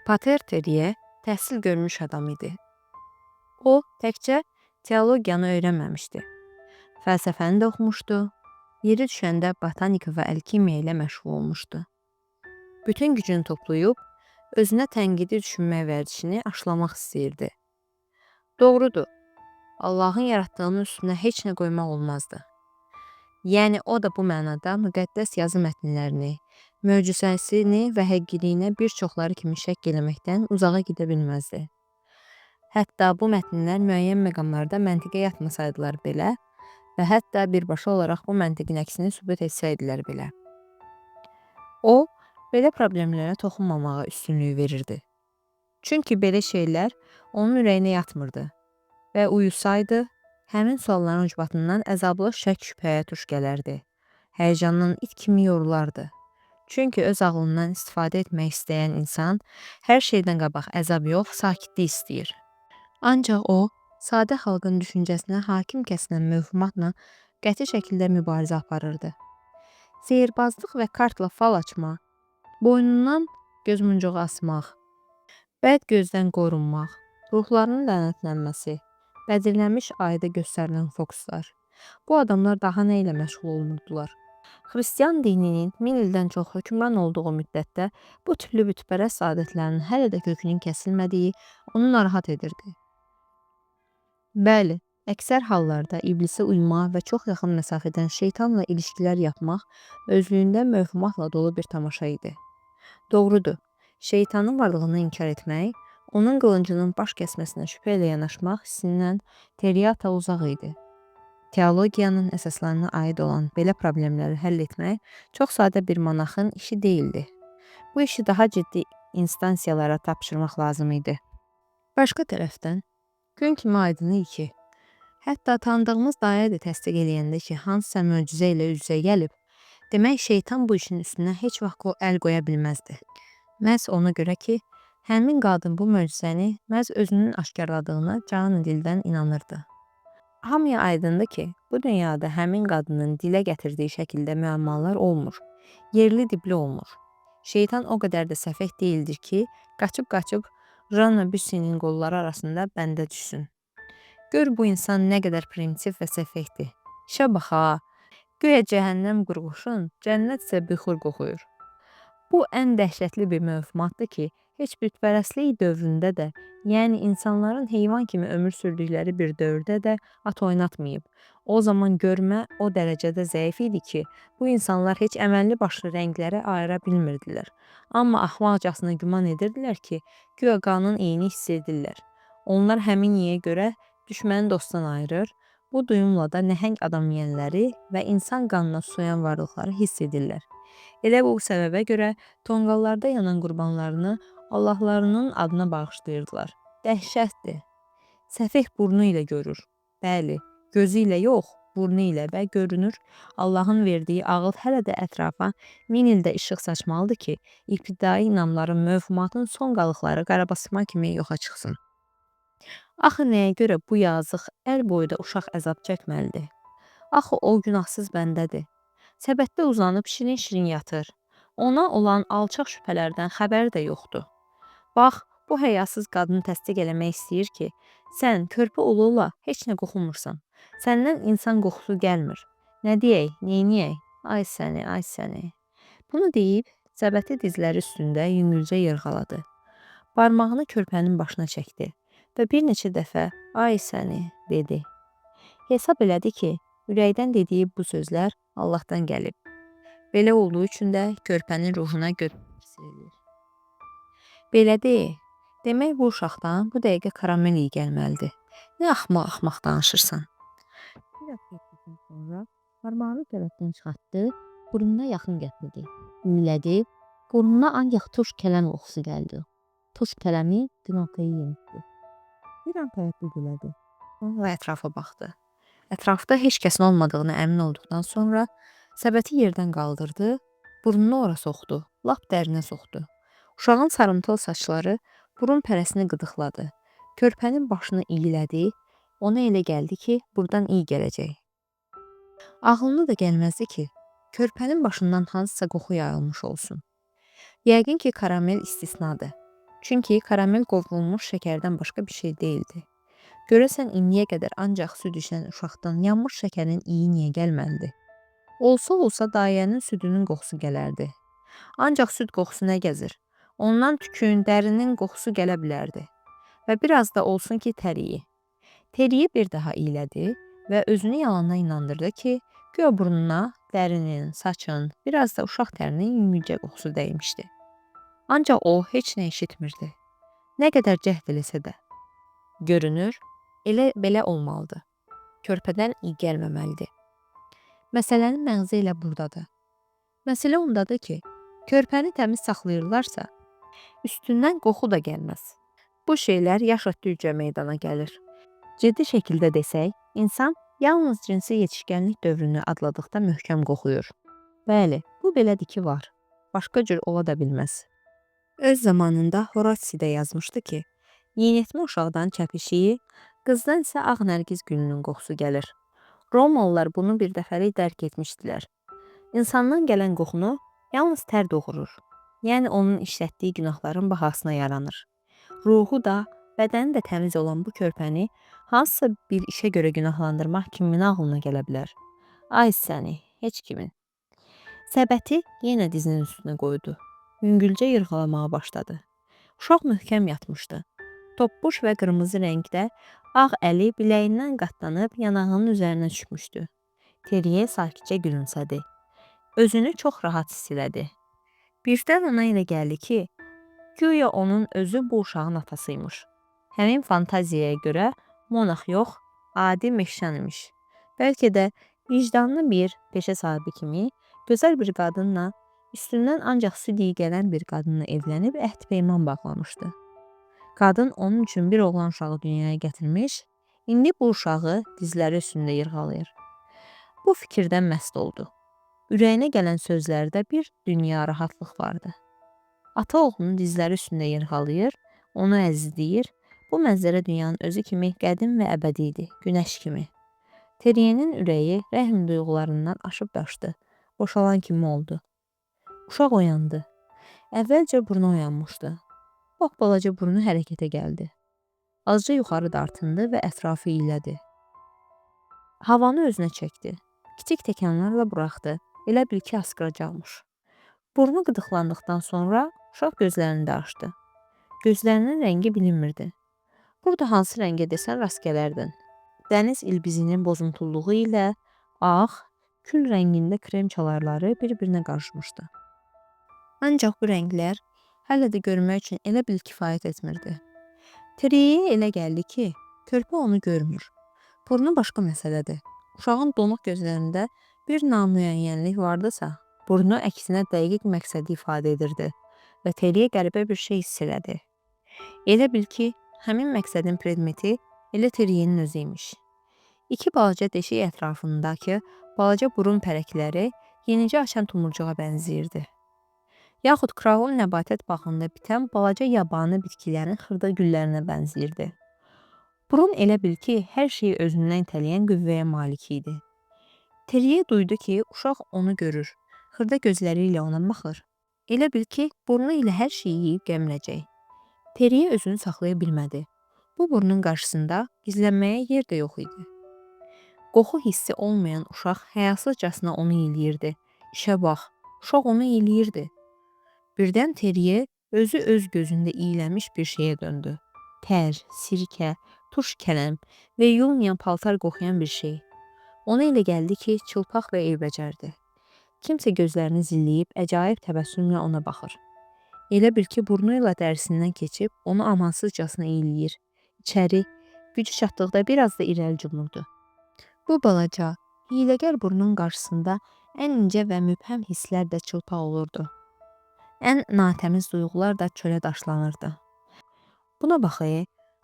Pater Terrier təhsil görmüş adam idi. O, təkcə teologiyanı öyrənməmişdi. Fəlsəfəni də oxumuşdu, yeri düşəndə botanika və alkimiya ilə məşğul olmuşdu. Bütün gücünü toplayıb, özünə tənqidi düşünmək vərdişini aşılamaq istəyirdi. Doğrudur, Allahın yaratdığının üstünə heç nə qoymaq olmazdı. Yəni, o da bu mənada müqəddəs yazı mətnlərini, möcüzəsini və həqiqiliyinə bir çoxları kimi şəkk eləməkdən uzağa gedə bilməzdi. Hətta bu mətnlər müəyyən məqamlarda məntiqə yatmasaydılar belə və hətta birbaşa olaraq bu məntiqin əksini sübut etsəydilər belə. O, belə problemlərə toxunmamağa üstünlüyü verirdi. Çünki belə şeylər onun ürəyinə yatmırdı və uyusaydı, həmin sualların ucbatından əzablı şək-şübhəyə tuş gələrdi. Həyəcandan it kimi yorulardı. Çünki öz ağlından istifadə etmək istəyən insan hər şeydən qabaq əzab yox, sakitlik istəyir. Ancaq o, sadə xalqın düşüncəsinə hakim kəsilən mövhumatla qəti şəkildə mübarizə aparırdı. Sehirbazlıq və kartla fal açmaq, boynundan gözmuncuğu asmaq, bəd gözdən qorunmaq, ruhlarının lənətlənməsi, bədirlənmiş ayda göstərilən fokuslar. Bu adamlar daha nə ilə məşğul olmurdular? Xristian dininin 1000 ildən çox hökmran olduğu müddətdə bu türlü bütpərəst adətlərin hələ də kökünün kəsilmədiyi onu narahat edirdi. Bəli, əksər hallarda iblisə uymaq və çox yaxın məsafədən şeytanla ilişkilər yapmaq özlüyündə mövhumatla dolu bir tamaşa idi. Doğrudur, şeytanın varlığını inkar etmək, onun qılıncının baş kəsməsinə şübhə ilə yanaşmaq hissindən Terriata uzaq idi. Teologiyanın əsaslarına aid olan belə problemləri həll etmək çox sadə bir monaxın işi deyildi. Bu işi daha ciddi instansiyalara tapşırmaq lazım idi. Başqa tərəfdən, gün kimi aydın idi ki, hətta tanıdığımız dayə də təsdiq eləyəndə ki, hansısa möcüzə ilə üz-üzə gəlib, demək şeytan bu işin üstünə heç vaxt əl qoya bilməzdi. Məhz ona görə ki, həmin qadın bu möcüzəni məhz özünün aşkarladığına canı dildən inanırdı. Hamıya aydındır ki, bu dünyada həmin qadının dilə gətirdiyi şəkildə müəmmalar olmur, yerli dibli olmur. Şeytan o qədər də səfeh deyildir ki, qaçıb Janna Büsinin qolları arasında bəndə düşsün. Gör bu insan nə qədər primitiv və səfehdir. İşə bax ha, güya cəhənnəm qurğuşun, cənnət isə bixur qoxuyur. Bu ən dəhşətli bir mövhumatdır ki, heç bütpərəstlik dövründə də, yəni insanların heyvan kimi ömür sürdükləri bir dövrdə də at oynatmayıb. O zaman görmə o dərəcədə zəif idi ki, bu insanlar heç əməlli başlı rəngləri ayıra bilmirdilər. Amma axmaqcasına güman edirdilər ki, güya qanın iyini hiss edirlər. Onlar həmin iyə görə düşməni dostdan ayırır, bu duyumla da nəhəng adam yeyənləri və insan qanına susayan varlıqları hiss edirlər. Elə bu səbəbə görə tonqallarda yanan qurbanlarını Allahlarının adına bağışlayırdılar. Dəhşətdir. Səfeh burnu ilə görür. Bəli, gözü ilə yox, burnu ilə və görünür. Allahın verdiyi ağıl hələ də ətrafa 1000 ildə işıq saçmalıdır ki, ibtidai inamların mövhumatın son qalıqları qarabasma kimi yoxa çıxsın. Axı nəyə görə bu yazıq əl boyda uşaq əzab çəkməlidir? Axı o günahsız bəndədir. Səbətdə uzanıb şirin-şirin yatır. Ona olan alçaq şübhələrdən xəbəri də yoxdur. Bax, bu həyasız qadını təsdiq eləmək istəyir ki, sən körpə ululla heç nə qoxumursan. Səndən insan qoxusu gəlmir. Nə deyək, neyniyək? Ay səni, ay səni. Bunu deyib, səbəti dizləri üstündə yüngülcə yırğaladı. Barmağını körpənin başına çəkdi və bir neçə dəfə ay səni dedi. Hesab elədi ki, ürəkdən dediyi bu sözlər Allahdan gəlib. Belə olduğu üçün də körpənin ruhuna götürülür. Belədir, demək bu uşaqdan bu dəqiqə karamel iyi gəlməlidir. Nə axmaq-axmaq danışırsan? Bir az keçdikdən sonra barmağını tərəfdən çıxartdı, burnuna yaxın gətirdi. İnlədi, burnuna ancaq turş kələm qoxusu gəldi. Turş kələmi dinoltayı yemişdi. Bir an tərəddüd elədi. Sonra ətrafa baxdı. Ətrafda heç kəsin olmadığını əmin olduqdan sonra səbəti yerdən qaldırdı, burnunu ora soxdu, lap dərinə soxdu. Uşağın sarımtıl saçları burun pərəsini qıdıqladı. Körpənin başını iylədi, ona elə gəldi ki, buradan iyi gələcək. Ağlına da gəlməzdi ki, körpənin başından hansısa qoxu yayılmış olsun. Yəqin ki, karamel istisnadır. Çünki karamel qovrulmuş şəkərdən başqa bir şey deyildi. Görəsən indiyə qədər ancaq süd içən uşaqdan yanmış şəkərin iyi niyə gəlməlidir? Olsa dayənin südünün qoxusu gələrdi. Ancaq süd qoxusu nə gəzir? Ondan tükün, dərinin qoxusu gələ bilərdi. Və biraz da olsun ki, təriyi. Teriyi bir daha iylədi və özünü yalandan inandırdı ki, güya burnuna dərinin, saçın, biraz da uşaq tərinin yüngülcə qoxusu dəymişdi. Ancaq o heç nə eşitmirdi. Nə qədər cəhd eləsə də. Görünür, elə belə olmalıdır. Körpədən iyi gəlməməlidir. Məsələnin məğzi elə buradadır. Məsələ ondadır ki, körpəni təmiz saxlayırlarsa, üstündən qoxu da gəlməz. Bu şeylər yaş ötdükcə meydana gəlir. Ciddi şəkildə desək, insan yalnız cinsi yetişkənlik dövrünü adladıqda möhkəm qoxuyur. Bəli, bu belədir ki, var. Başqa cür ola da bilməz. Öz zamanında Horasi də yazmışdı ki, yeniyetmə uşaqdan çəpişiyi, qızdan isə ağ nərgiz gülünün qoxusu gəlir. Romalılar bunu bir dəfəlik dərk etmişdilər. İnsandan gələn qoxunu yalnız tər doğurur. Yəni onun işlətdiyi günahların bahasına yaranır. Ruhu da, bədəni də təmiz olan bu körpəni hansısa bir işə görə günahlandırmaq kimin ağlına gələ bilər? Ay səni, heç kimin. Səbəti yenə dizinin üstünə qoydu. Yüngülcə yırğalamağa başladı. Uşaq möhkəm yatmışdı. Topbuş və qırmızı rəngdə ağ əli biləyindən qatlanıb yanağının üzərinə düşmüşdü. Teriye sakitcə gülümsədi. Özünü çox rahat hiss elədi. Birdən ona elə gəldi ki, güya onun özü bu uşağın atasıymış. Həmin fantaziyaya görə monarx yox, adi meşşan imiş. Bəlkə də vicdanlı bir peşə sahibi kimi gözəl bir qadınla, üstündən ancaq süd iyi gələn bir qadınla evlənib əhd-peyman bağlamışdı. Qadın onun üçün bir oğlan uşağı dünyaya gətirmiş, indi bu uşağı dizləri üstündə yırğalayır. Bu fikirdən məst oldu. Ürəyinə gələn sözlərdə bir dünya rahatlıq vardı. Ata oğlunu dizləri üstündə yırğalayır, onu əzizləyir. Bu mənzərə dünyanın özü kimi qədim və əbədi idi, günəş kimi. Teriyenin ürəyi rəhm duyğularından aşıb daşdı, boşalan kimi oldu. Uşaq oyandı. Əvvəlcə burnu oyanmışdı. Bax balaca burnu hərəkətə gəldi. Azca yuxarı dartındı və ətrafı iylədi. Havanı özünə çəkdi. Kiçik təkanlarla buraxdı. Elə bil ki, asqıracaqmış. Burnu qıdıqlandıqdan sonra uşaq gözlərini də açdı. Gözlərinin rəngi bilinmirdi. Burada hansı rəngə desən rast gələrdin. Dəniz ilbizinin bozuntuluğu ilə ağ, kül rəngində krem çalarları bir-birinə qarışmışdı. Ancaq bu rənglər hələ də görmək üçün elə bil kifayət etmirdi. Teriyeyə elə gəldi ki, körpə onu görmür. Burnu başqa məsələdir. Uşağın donuq gözlərində bir namüəyyənlik vardısa, burnu əksinə dəqiq məqsədi ifadə edirdi və Teriye qəribə bir şey hiss elədi. Elə bil ki, həmin məqsədin predmeti elə Teriyenin özü imiş. İki balaca deşik ətrafındakı balaca burun pərəkləri yenicə açan tumurcuğa bənzəyirdi. Yaxud Kraul nəbatət bağında bitən balaca yabani bitkilərin xırda güllərinə bənzəyirdi. Burun elə bil ki, hər şeyi özündən itələyən qüvvəyə malik idi. Teriye duydu ki, uşaq onu görür, xırda gözləri ilə ona baxır. Elə bil ki, burnu ilə hər şeyi yeyib gəmirəcək. Teriye özünü saxlaya bilmədi. Bu burnun qarşısında gizlənməyə yer də yox idi. Qoxu hissi olmayan uşaq həyasızcasına onu iyiləyirdi. İşə bax, uşaq onu iyiləyirdi. Birdən Teriye özü öz gözündə iyləmiş bir şeyə döndü. Tər, sirkə, turş kələm və yulmayan paltar qoxuyan bir şey. Ona elə gəldi ki, çılpaq və eybəcərdi. Kimsə gözlərini zilləyib əcaib təbəssümlə ona baxır. Elə bil ki, burnu ilə dərisindən keçib onu amansızcasına iyiləyir. İçəri, gücü çatdıqda biraz da irəli cumurdu. Bu balaca, hiyləgər burnun qarşısında ən incə və mübhəm hisslər də çılpaq olurdu. Ən natəmiz duyğular da çölə daşlanırdı. Buna bax,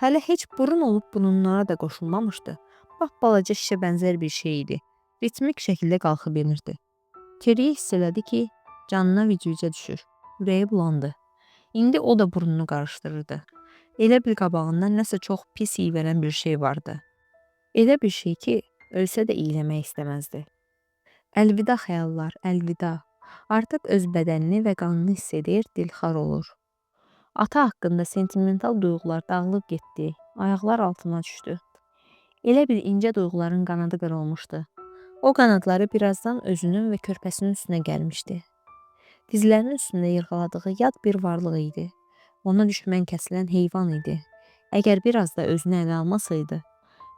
hələ heç burun olub bununlara da qoşulmamışdı. Bax, balaca şişə bənzər bir şey idi. Ritmik şəkildə qalxıb enirdi. Teriye hiss elədi ki, canına vicvicə düşür. Ürəyi bulandı. İndi o da burnunu qarışdırırdı. Elə bir qabağından nəsə çox pis iyi verən bir şey vardı. Elə bir şey ki, ölsə də iyləmək istəməzdi. Əlvida xəyallar, əlvida. Artıq öz bədənini və qanını hiss edir, dilxar olur. Ata haqqında sentimental duyğular dağılıb getdi, ayaqlar altına düşdü. Elə bir incə duyğuların qanadı qırılmışdı. O qanadları birazdan özünün və körpəsinin üstünə gəlmişdi. Dizlərinin üstündə yırğaladığı yad bir varlıq idi. Ona düşmən kəsilən heyvan idi. Əgər biraz da özünü ələ almasaydı,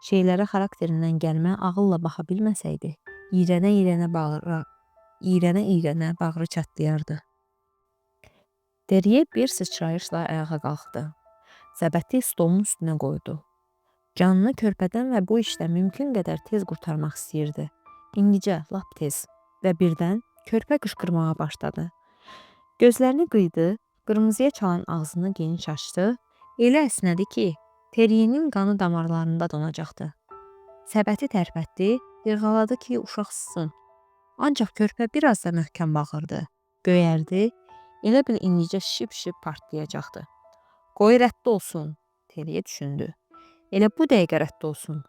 şeylərə xarakterindən gəlmə ağılla baxa bilməsəydi, iyrənə-iyrənə bağrı çatlayardı. Deriye bir sıçrayışla ayağa qalxdı. Səbəti stolun üstünə qoydu. Canını körpədən və bu işlə mümkün qədər tez qurtarmaq istəyirdi. İndicə, lap tez və birdən körpə qışqırmağa başladı. Gözlərini qıydı, qırmızıya çalan ağzını geniş açdı, elə əsnədi ki, Teriyinin qanı damarlarında donacaqdı. Səbəti tərpətdi, yırğaladı ki, uşaq sussun. Ancaq körpə biraz da möhkəm bağırdı, göyərdi, elə bil indicə şip-şip partlayacaqdı. Qoy rədd olsun, Teriye düşündü. Elə bu dəqiqə rədd olsun.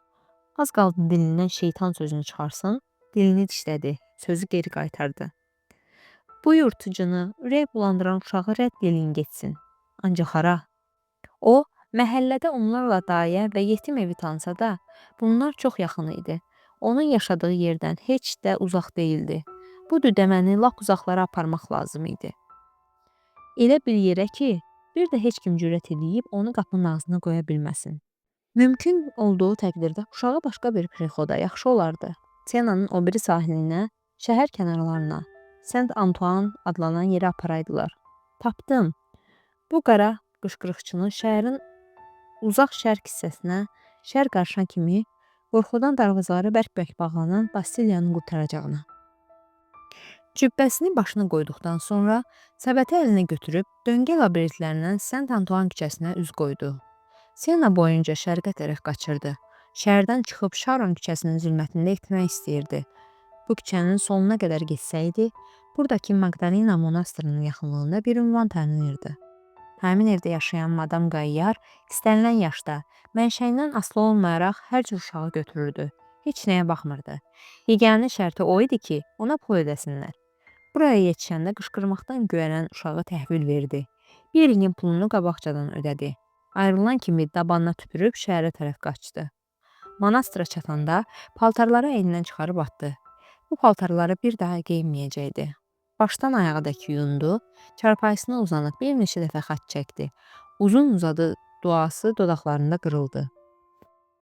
Az qaldı dilindən şeytan sözünü çıxarsın, dilini dişlədi, sözü geri qaytardı. Bu yurtucunu, ürək bulandıran uşağı rədd eləyin getsin. Ancaq hara? O, məhəllədə onlarla dayə və yetim evi tanısa da, bunlar çox yaxın idi. Onun yaşadığı yerdən heç də uzaq deyildi. Bu düdəməni lap uzaqlara aparmaq lazım idi. Elə bir yerə ki, bir də heç kim cürət edib onu qapının ağzına qoya bilməsin. Mümkün olduğu təqdirdə uşağı başqa bir prixoda yaxşı olardı. Senanın o biri sahilinə, şəhər kənarlarına, Saint Antoine adlanan yerə aparaydılar. Tapdım. Bu qara qışqırıqçını şəhərin uzaq şərq hissəsinə, şər qarşına kimi qorxudan darvazaları bərk-bərk bağlanan Bastiliyanın qurtaracağına. Cübbəsini başına qoyduqdan sonra səbəti əlinə götürüb döngə labirintlərindən Saint Antoine küçəsinə üz qoydu. Sena boyunca şərqə tərəf qaçırdı. Şəhərdən çıxıb Şaron küçəsinin zülmətində etmək istəyirdi. Bu küçənin sonuna qədər getsəydi, buradakı Magdalena monastırının yaxınlığında bir ünvan tanınırdı. Həmin evdə yaşayan Madam Qayyar istənilən yaşda, mənşəyindən asılı olmayaraq hər cür uşağı götürürdü. Heç nəyə baxmırdı. Yeganə şərti o idi ki, ona pul ödəsinlər. Buraya yetişəndə qışqırmaqdan göyərən uşağı təhvil verdi. Bir ilin pulunu qabaqcadan ödədi. Ayrılan kimi dabanına tüpürüb şəhərə tərəf qaçdı. Manastıra çatanda paltarları əynindən çıxarıb atdı. Bu paltarları bir daha geyinməyəcəkdi. Başdan ayağa dək yuyundu, çarpayısına uzanıb bir neçə dəfə xaç çəkdi. Uzun uzadı duası dodaqlarında qırıldı.